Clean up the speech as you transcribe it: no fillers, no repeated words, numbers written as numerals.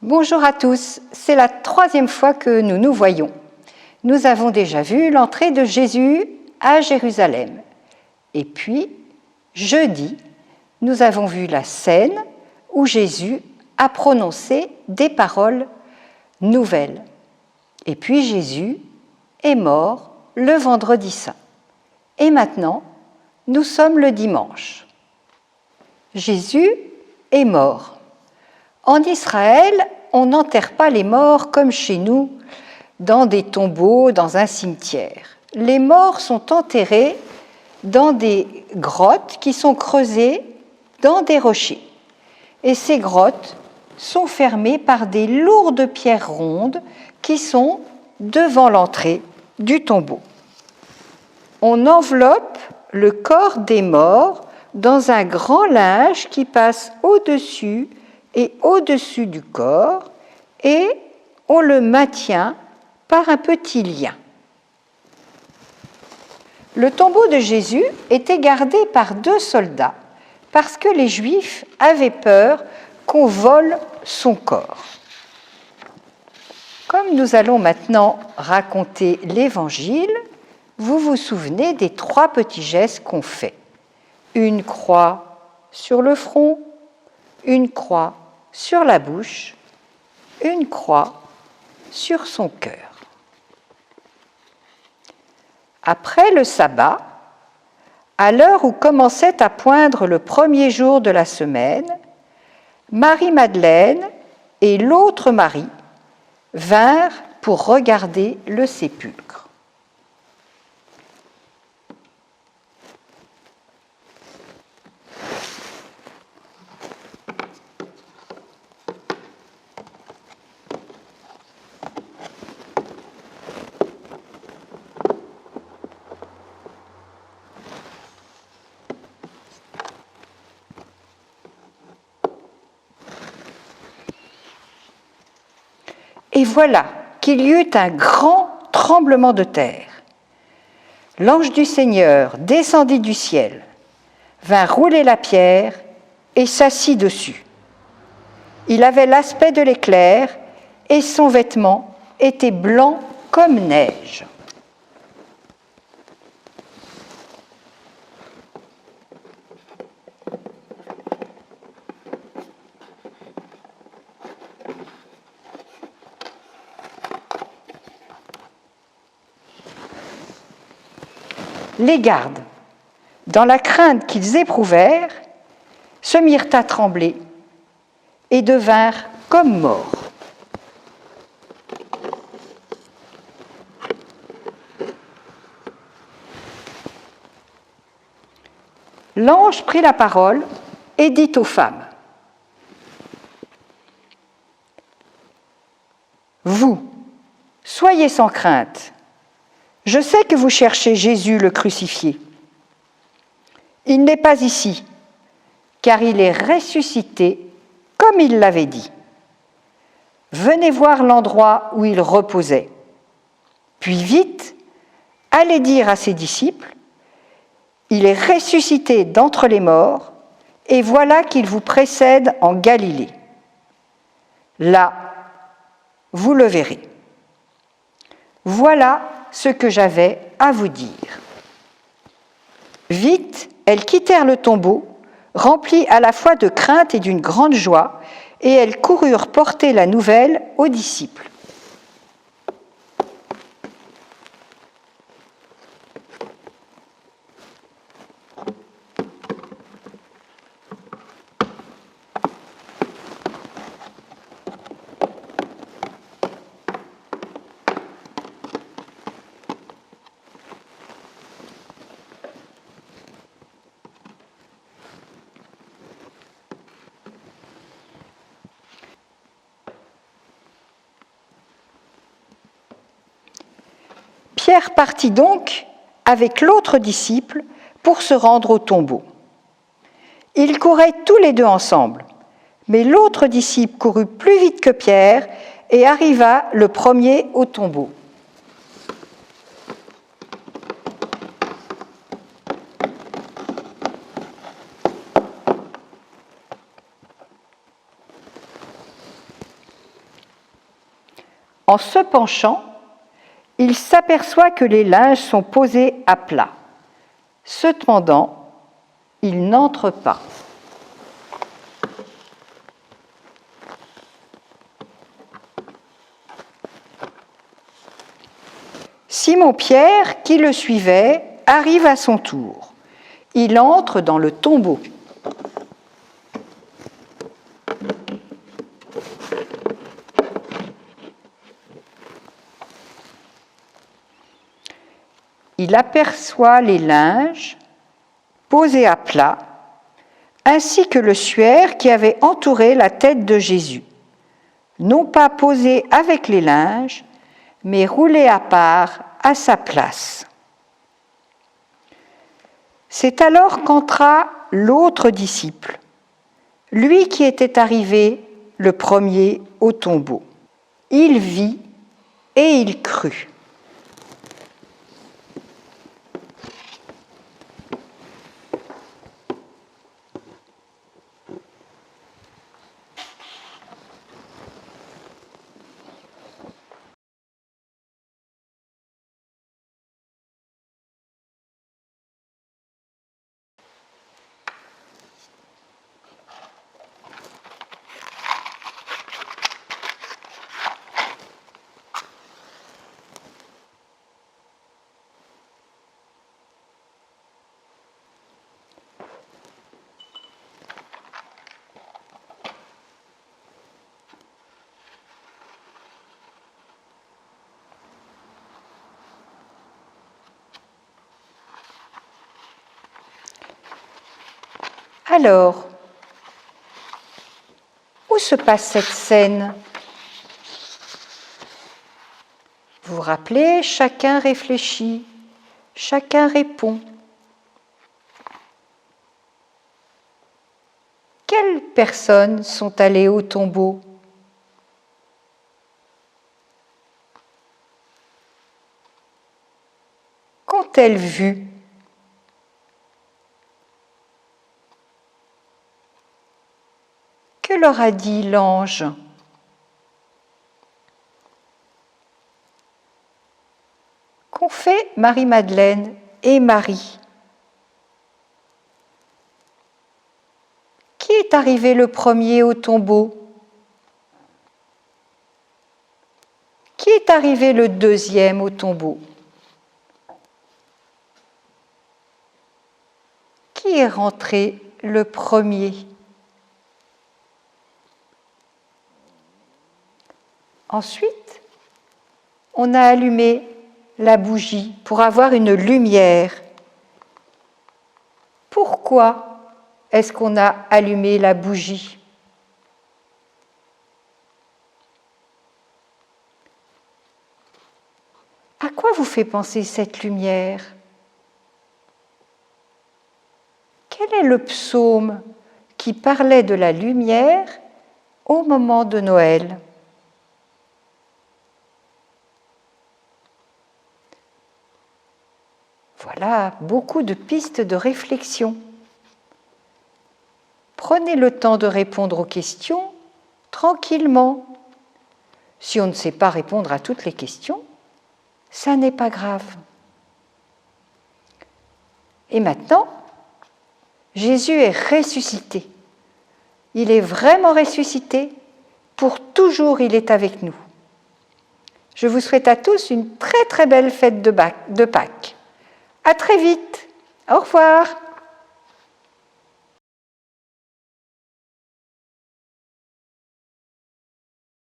Bonjour à tous, c'est la troisième fois que nous nous voyons. Nous avons déjà vu l'entrée de Jésus à Jérusalem. Et puis, jeudi, nous avons vu la scène où Jésus a prononcé des paroles nouvelles. Et puis Jésus est mort le vendredi saint. Et maintenant, nous sommes le dimanche. Jésus est mort. En Israël, on n'enterre pas les morts comme chez nous, dans des tombeaux, dans un cimetière. Les morts sont enterrés dans des grottes qui sont creusées dans des rochers. Et ces grottes sont fermées par des lourdes pierres rondes qui sont devant l'entrée du tombeau. On enveloppe le corps des morts dans un grand linge qui passe au-dessus et au-dessus du corps, et on le maintient par un petit lien. Le tombeau de Jésus était gardé par 2 soldats parce que les Juifs avaient peur qu'on vole son corps. Comme nous allons maintenant raconter l'Évangile, vous vous souvenez des 3 petits gestes qu'on fait. Une croix sur le front, une croix sur la bouche, une croix sur son cœur. Après le sabbat, à l'heure où commençait à poindre le premier jour de la semaine, Marie-Madeleine et l'autre Marie vinrent pour regarder le sépulcre. Et voilà qu'il y eut un grand tremblement de terre. L'ange du Seigneur descendit du ciel, vint rouler la pierre et s'assit dessus. Il avait l'aspect de l'éclair et son vêtement était blanc comme neige. Les gardes, dans la crainte qu'ils éprouvèrent, se mirent à trembler et devinrent comme morts. L'ange prit la parole et dit aux femmes : « Vous, soyez sans crainte. Je sais que vous cherchez Jésus le crucifié. Il n'est pas ici, car il est ressuscité comme il l'avait dit. Venez voir l'endroit où il reposait. Puis vite, allez dire à ses disciples, il est ressuscité d'entre les morts, et voilà qu'il vous précède en Galilée. Là, vous le verrez. Voilà ce que j'avais à vous dire. » Vite, elles quittèrent le tombeau, remplies à la fois de crainte et d'une grande joie, et elles coururent porter la nouvelle aux disciples. Pierre partit donc avec l'autre disciple pour se rendre au tombeau. Ils couraient tous les 2 ensemble, mais l'autre disciple courut plus vite que Pierre et arriva le premier au tombeau. En se penchant, il s'aperçoit que les linges sont posés à plat. Cependant, il n'entre pas. Simon-Pierre, qui le suivait, arrive à son tour. Il entre dans le tombeau. Il aperçoit les linges posés à plat, ainsi que le suaire qui avait entouré la tête de Jésus, non pas posé avec les linges, mais roulé à part à sa place. C'est alors qu'entra l'autre disciple, lui qui était arrivé le premier au tombeau. Il vit et il crut. Alors, où se passe cette scène ? Vous vous rappelez, chacun réfléchit, chacun répond. Quelles personnes sont allées au tombeau ? Qu'ont-elles vu ? Que leur a dit l'ange ? Qu'ont fait Marie-Madeleine et Marie ? Qui est arrivé le premier au tombeau ? Qui est arrivé le deuxième au tombeau ? Qui est rentré le premier ? Ensuite, on a allumé la bougie pour avoir une lumière. Pourquoi est-ce qu'on a allumé la bougie ? À quoi vous fait penser cette lumière ? Quel est le psaume qui parlait de la lumière au moment de Noël ? Voilà beaucoup de pistes de réflexion. Prenez le temps de répondre aux questions tranquillement. Si on ne sait pas répondre à toutes les questions, ça n'est pas grave. Et maintenant, Jésus est ressuscité. Il est vraiment ressuscité. Pour toujours, il est avec nous. Je vous souhaite à tous une très très belle fête de Pâques. À très vite. Au revoir.